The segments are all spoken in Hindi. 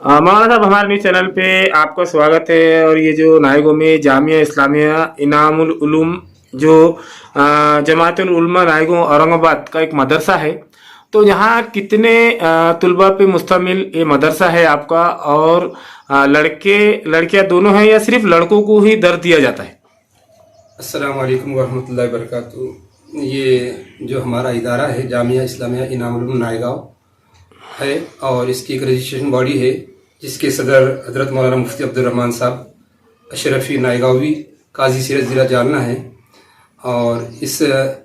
मौलाना साहब, हमारे न्यूज़ चैनल पे आपका स्वागत है। और ये जो नायगो में जामिया इस्लामिया इनामुल उलूम जो जमातुल उलमा नायगो औरंगाबाद का एक मदरसा है, तो यहाँ कितने तुलबा पे मुश्तमिल ये मदरसा है आपका? और लड़के लड़कियाँ दोनों हैं या सिर्फ लड़कों को ही दर्ज दिया जाता है? अस्सलाम वालेकुम वरहमतुल्लाहि वबरकातुहू। ये जो हमारा इदारा है जामिया इस्लामिया इनामुल उलूम नायगांव है और इसकी एक रजिस्ट्रेशन बॉडी है जिसके सदर हजरत मौलाना मुफ्ती अब्दुल रहमान साहब अशरफी नायगावी काजी सीरत ज़िला जालना है। और इस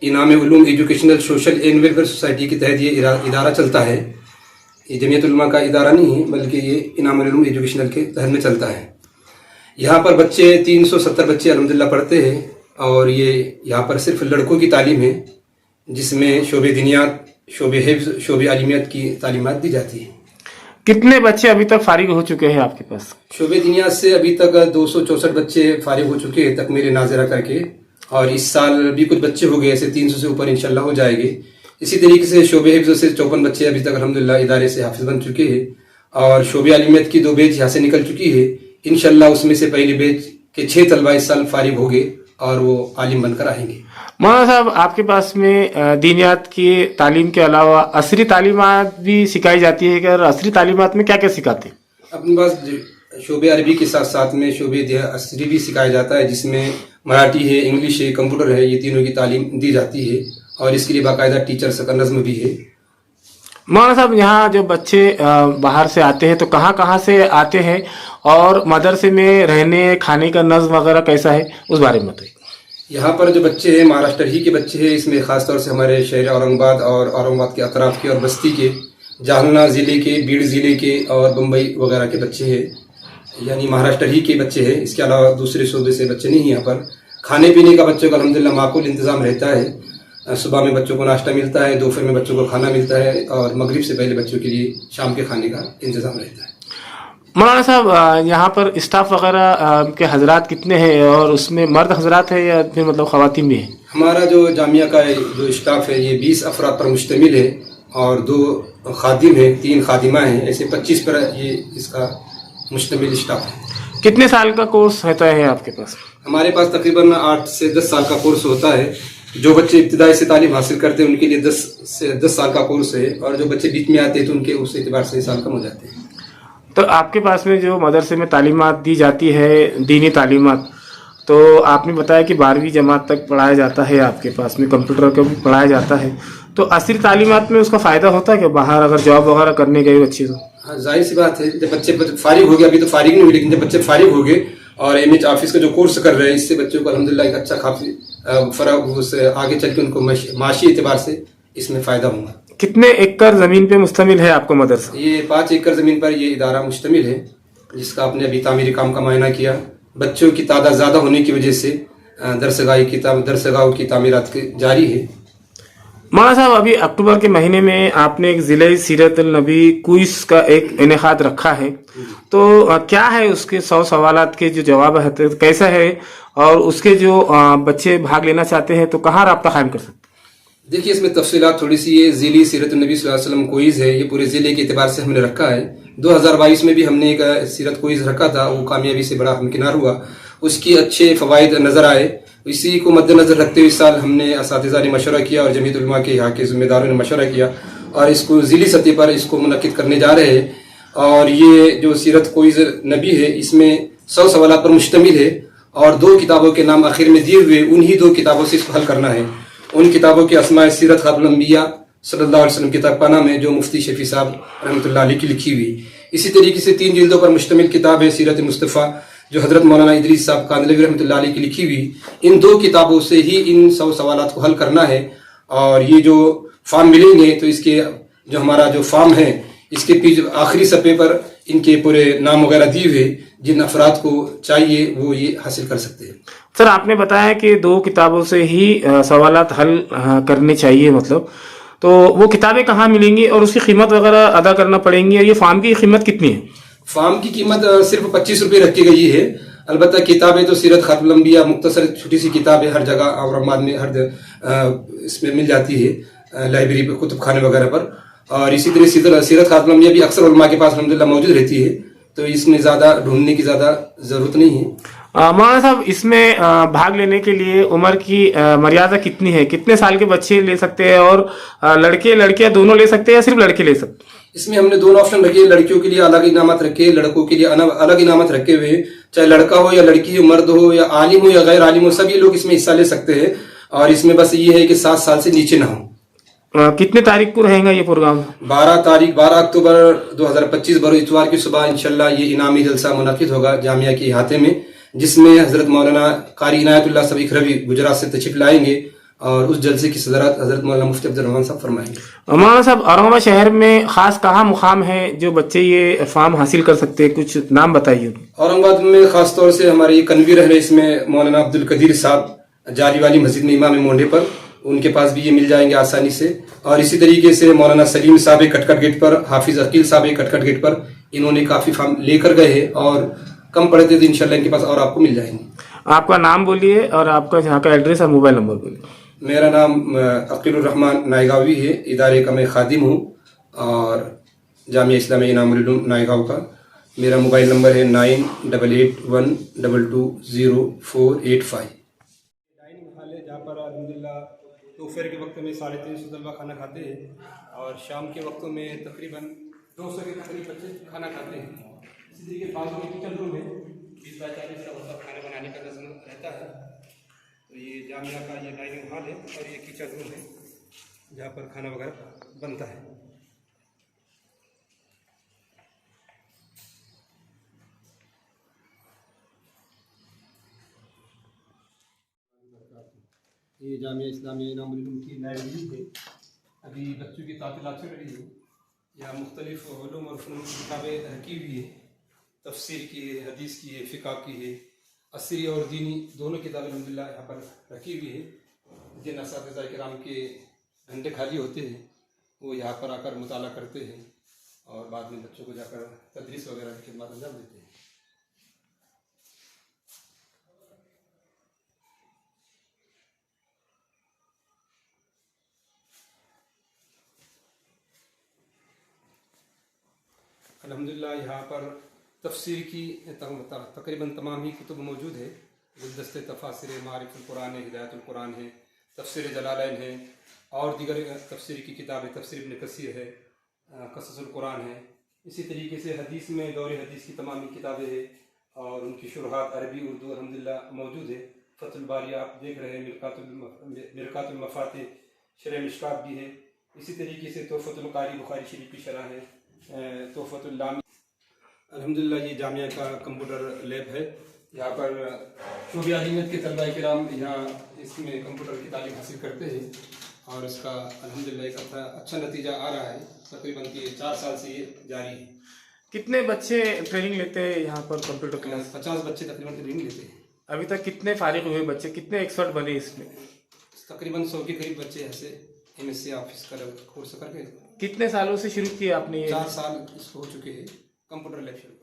इनाम Uloom educational social and welfare society के तहत ये इदारा चलता है। ये जमीयत उलमा का इदारा नहीं है बल्कि ये इनाम उलूम एजुकेशनल के तहत में चलता है। यहाँ पर बच्चे 370 बच्चे अल्हम्दुलिल्लाह पढ़ते हैं और ये यहाँ पर सिर्फ लड़कों की तालीम है जिसमेमें शोबे दिनियात, शोबे हिफ्ज़, शोबे आलिमियत की तालीमात दी जाती है। कितने बच्चे अभी तक फारिग हो चुके हैं आपके पास? शोबे दिनियात से अभी तक 264 बच्चे फारिग हो चुके हैं तकमील नाज़िरा करके, और इस साल भी कुछ बच्चे हो गए, ऐसे 300 से ऊपर इंशाल्लाह हो जाएंगे। इसी तरीके से शोबे हिफ्ज़ से 54 बच्चे अभी तक अल्हम्दुलिल्लाह इदारे से हाफिज बन चुके हैं और शोबे आलिमियत की 2 बैच यहाँ से निकल चुकी है। इंशाल्लाह उसमें से पहले बैच के 6 तलबा इस साल फारिग हो गए और वो आलिम बनकर आएंगे। मौलाना साहब, आपके पास में दीनियात की तालीम के अलावा असरी तालीमात भी सिखाई जाती है क्या? असरी तालीमात में क्या क्या सिखाते हैं? अपने पास शोबे अरबी के साथ साथ में शोबे असरी भी सिखाया जाता है जिसमें मराठी है, इंग्लिश है, कंप्यूटर है, ये तीनों की तालीम दी जाती है और इसके लिए बाकायदा टीचर्स का नज़्म भी है। मौलाना साहब, यहाँ जो बच्चे बाहर से आते हैं तो कहाँ कहाँ से आते हैं और मदरसे में रहने खाने का नज़्म वगैरह कैसा है, उस बारे में बताइए। यहाँ पर जो बच्चे हैं महाराष्ट्र ही के बच्चे हैं। इसमें ख़ासतौर से हमारे शहर औरंगाबाद और औरंगाबाद के अतराफ़ के और बस्ती के, जालना ज़िले के, बीड़ ज़िले के और बम्बई वगैरह के बच्चे हैं, यानी महाराष्ट्र ही के बच्चे हैं। इसके अलावा दूसरे सूबे से बच्चे नहीं हैं। यहाँ पर खाने पीने का बच्चों का अल्हम्दुलिल्लाह माकूल इंतज़ाम रहता है। सुबह में बच्चों को नाश्ता मिलता है, दोपहर में बच्चों को खाना मिलता है और मगरिब से पहले बच्चों के लिए शाम के खाने का इंतज़ाम रहता है। मौलाना साहब, यहाँ पर स्टाफ वगैरह के हजरात कितने हैं और उसमें मर्द हजरात है या फिर मतलब ख़वातीन भी है? हमारा जो जामिया का जो स्टाफ है ये 20 अफराद पर मुश्तमिल है और 2 खादिम हैं, 3 खादिमा हैं, ऐसे 25 पर ये इसका मुश्तमिल स्टाफ है। कितने साल का कोर्स रहता है आपके पास? हमारे पास तकरीबन 8 से 10 साल का कोर्स होता है। जो बच्चे इब्तिदाई से तालीम हासिल करते हैं उनके लिए 10 साल का कोर्स है और जो बच्चे बीच में आते हैं तो उनके उस एतबार से साल कम हो जाते हैं। तो आपके पास में जो मदरसे में तालीमात दी जाती है, दीनी तालीमात, तो आपने बताया कि 12वीं जमात तक पढ़ाया जाता है, आपके पास में कंप्यूटर का भी पढ़ाया जाता है, तो असली तालीमात में उसका फ़ायदा होता है कि बाहर अगर जॉब वगैरह करने गए बच्चे? तो हाँ, जाहिर सी बात है, जब बच्चे फारिग हो गए, अभी तो फारिग नहीं हुए, लेकिन जब बच्चे फारिग हो गए और MH ऑफिस का जो कोर्स कर रहे हैं, इससे बच्चों को अल्हम्दुलिल्लाह एक अच्छा काफ़ी फ़र्क, उससे आगे चल के उनको माशी एतबार से इसमें फ़ायदा होगा। कितने एकड़ ज़मीन पे मुश्तमिल है आपका मदरसा? ये 5 एकड़ ज़मीन पर ये इदारा मुश्तमिल है जिसका आपने अभी तामीरी काम का मायना किया। बच्चों की तादाद ज़्यादा होने की वजह से दरसगाहों की तामीरात जारी है। मौलाना साहब, अभी अक्टूबर के महीने में आपने एक ज़िले सीरत नबी क्विज़ का एक इनेकाद रखा है, तो क्या है उसके 100 सवालात के जो जवाब है तो कैसा है, और उसके जो बच्चे भाग लेना चाहते हैं तो कहाँ रब्ता कायम कर सकते हैं? देखिए, इसमें तफसीलात थोड़ी सी, ये ज़िली सीरत नबी सल्लल्लाहु अलैहि वसल्लम क्विज़ है, ये पूरे ज़िले के एतबार से हमने रखा है। 2022 में भी हमने एक सीरत क्विज़ रखा था, वो कामयाबी से बड़ा हमकिनार हुआ, उसकी अच्छे फ़वाइद नज़र आए। इसी को मद्देनज़र रखते हुए इस साल हमने असातिज़ा ने मशवरा किया और जमीयत उलमा के यहाँ के ज़िम्मेदारों ने मशवरा किया और इसको ज़िली सतह पर इसको मुनक्किद करने जा रहे हैं। और ये जो सीरत क्विज़ नबी है इसमें 100 सवालात पर मुश्तमिल है और 2 किताबों के नाम आखिर में दिए हुए, उन्हीं 2 किताबों से इसको हल करना है। उन किताबों की अस्माए सीरत खातमुल अंबिया सल्लल्लाहु अलैहि वसल्लम किताब पाना में जो मुफ्ती शफी साहब रहमतुल्लाह अलैह की लिखी हुई। इसी तरीके से 3 जिल्दों पर मुश्तमिल किताब है सीरत मुस्तफ़ा जो हज़रत मौलाना इदरीस साहब कांदलवी रहमतुल्लाह अलैह की लिखी हुई। इन 2 किताबों से ही इन 100 सवालात को हल करना है और ये जो फॉर्म मिलेंगे तो इसके जो हमारा जो फॉर्म है इसके पीछे आखिरी सफ़े पर इनके पूरे नाम वगैरह दिए हुए, जिन अफराद को चाहिए वो ये हासिल कर सकते हैं। सर, आपने बताया कि 2 किताबों से ही सवालात हल करने चाहिए, मतलब तो वो किताबें कहाँ मिलेंगी और उसकी कीमत वगैरह अदा करना पड़ेंगी? और ये फॉर्म की कीमत कितनी है? फॉर्म की कीमत सिर्फ 25 रुपये रखी गई है। अलबत्ता किताबें तो सीरत खातमुल अंबिया मुख्तसर छोटी सी किताब है, हर जगह औरंगाबाद में हर इसमें मिल जाती है, लाइब्रेरी पर, कुतुब खाने वगैरह पर। और इसी तरह सीरत खातमिया भी अक्सर उलमा के पास अल्हम्दुलिल्लाह मौजूद रहती है, तो इसमें ज़्यादा ढूंढने की ज़्यादा ज़रूरत नहीं है। मौलाना साहब, इसमें भाग लेने के लिए उम्र की मर्यादा कितनी है? कितने साल के बच्चे ले सकते हैं और लड़के लड़कियां दोनों ले सकते हैं या सिर्फ लड़के ले सकते हैं? इसमें हमने दोनों ऑप्शन रखे, लड़कियों के लिए अलग इनामत रखे, लड़कों के लिए अलग इनामत रखे हुए हैं। चाहे लड़का हो या लड़की हो, मर्द हो या आलिम हो या गैर आलिम हो, सभी लोग इसमें हिस्सा ले सकते हैं। और इसमें बस ये है कि 7 साल से नीचे ना हो। कितने तारीख को रहेगा ये प्रोग्राम? 12 अक्टूबर 2025 बरोज इतवार की सुबह इंशाल्लाह ये इनामी जलसा मुनाकिद होगा जामिया के अहाते में, जिसमें हजरत मौलाना कारी इनायतुल्लाह सब इखरवी गुजरात से तशरीफ लाएंगे और उस जलसे की सदरत हजरत मौलाना मुफ्ती अब्दुल रहमान साहब फरमाएंगे। मौलाना साहब, औरंगाबाद शहर में खास कहाँ मुकाम है जो बच्चे ये फार्म हासिल कर सकते हैं? कुछ नाम बताइए। औरंगाबाद में खास तौर से हमारे ये कन्वीर है, इसमें मौलाना अब्दुल कदीर साहब जाली वाली मस्जिद में इमाम मोंढे पर, उनके पास भी ये मिल जाएंगे आसानी से। और इसी तरीके से मौलाना सलीम साहब कटकट गेट पर, हाफिज अकील साहब कटकट गेट पर, इन्होंने काफी फार्म लेकर गए हैं और कम पड़ते तो इंशाल्लाह इनके पास और आपको मिल जाएंगे। आपका नाम बोलिए और आपका यहाँ का एड्रेस और मोबाइल नंबर बोलिए। मेरा नाम अकीलुर रहमान नायगावी है, इदारे का मैं खादिम हूँ और जामिया इस्लामिया इनामुल उलूम नायगांव का। मेरा मोबाइल नंबर है 9881220485। डाइनिंग हॉल है जहाँ पर अल्हम्दुलिल्लाह दोपहर के वक्त में 350 तलबा खाना खाते हैं और शाम के वक्तों में तकरीबन 200 के करीब बच्चे खाना खाते हैं। इसी तरीके बाजू में किचन रूम है, 20 बाय 40 का उसका खाना बनाने का नज़म रहता है। तो ये जामिया का ये डाइनिंग हॉल है और ये किचन रूम है जहाँ पर खाना वगैरह बनता है। ये जामिया इस्लामिया इनामुल उलूम की लाइब्रेरी है। अभी बच्चों की तातीलात चल रही है। यहाँ मुख्तलिफ उलूम और फ़नून की किताबें रखी हुई है, तफसीर की है, हदीस की है, फ़िक़ा की है, असरी और दीनी दोनों किताबें अल्हम्दुलिल्लाह यहाँ पर रखी हुई है। जिन असातिज़ा किराम के घंटे खाली होते हैं वो यहाँ पर आकर मुताला करते हैं और बाद में बच्चों को जाकर तदरीस वगैरह की खिदमत अंजाम देते हैं। अल्हम्दुलिल्लाह यहाँ पर तफसीर की तकरीबन तमाम ही कुतुब मौजूद है। गुलदस्ते तफासिर मारिफुल कुरान है, हिदायतुल कुरान है, तफसीर जलालैन है और दीगर तफसीर की किताबें, तफसीर इब्न कसीर है, कससुल कुरान है। इसी तरीके से हदीस में दौर हदीस की तमाम ही किताबें हैं और उनकी शुरुआत अरबी उर्दू अल्हम्दुलिल्लाह मौजूद है। फतहुल बारी आप देख रहे हैं, मिरकातुल मफातिह शरह मिशकात भी है। इसी तरीके से तोहफ़तुल कारी बुखारी शरीफ की शरह है, तोहफ़तुल लामी। अल्हम्दुलिल्लाह ये जामिया का कंप्यूटर लैब है। यहाँ पर शोबे आलिमियत के तलबा किराम यहाँ इसमें कंप्यूटर की तालीम हासिल करते हैं और इसका अल्हम्दुलिल्लाह एक अच्छा नतीजा आ रहा है। तकरीबन 4 साल से ये जारी है। कितने बच्चे ट्रेनिंग लेते हैं यहाँ पर कंप्यूटर क्लास? 50 बच्चे तकरीबन ट्रेनिंग लेते हैं। अभी तक कितने फारिग हुए बच्चे, कितने एक्सपर्ट बने इसमें? तकरीबन 100 के करीब बच्चे यहाँ से MSc ऑफिस का कोर्स करके। कितने सालों से शुरू किया आपने ये? 4 साल इसको हो चुके हैं कंप्यूटर लैब शुरू।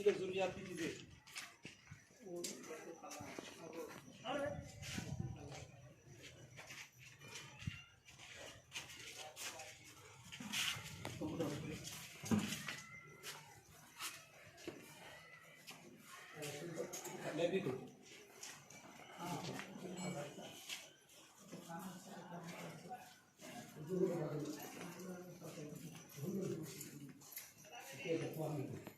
की जरूरियाती चीज़ें मैं भी दूँ Itu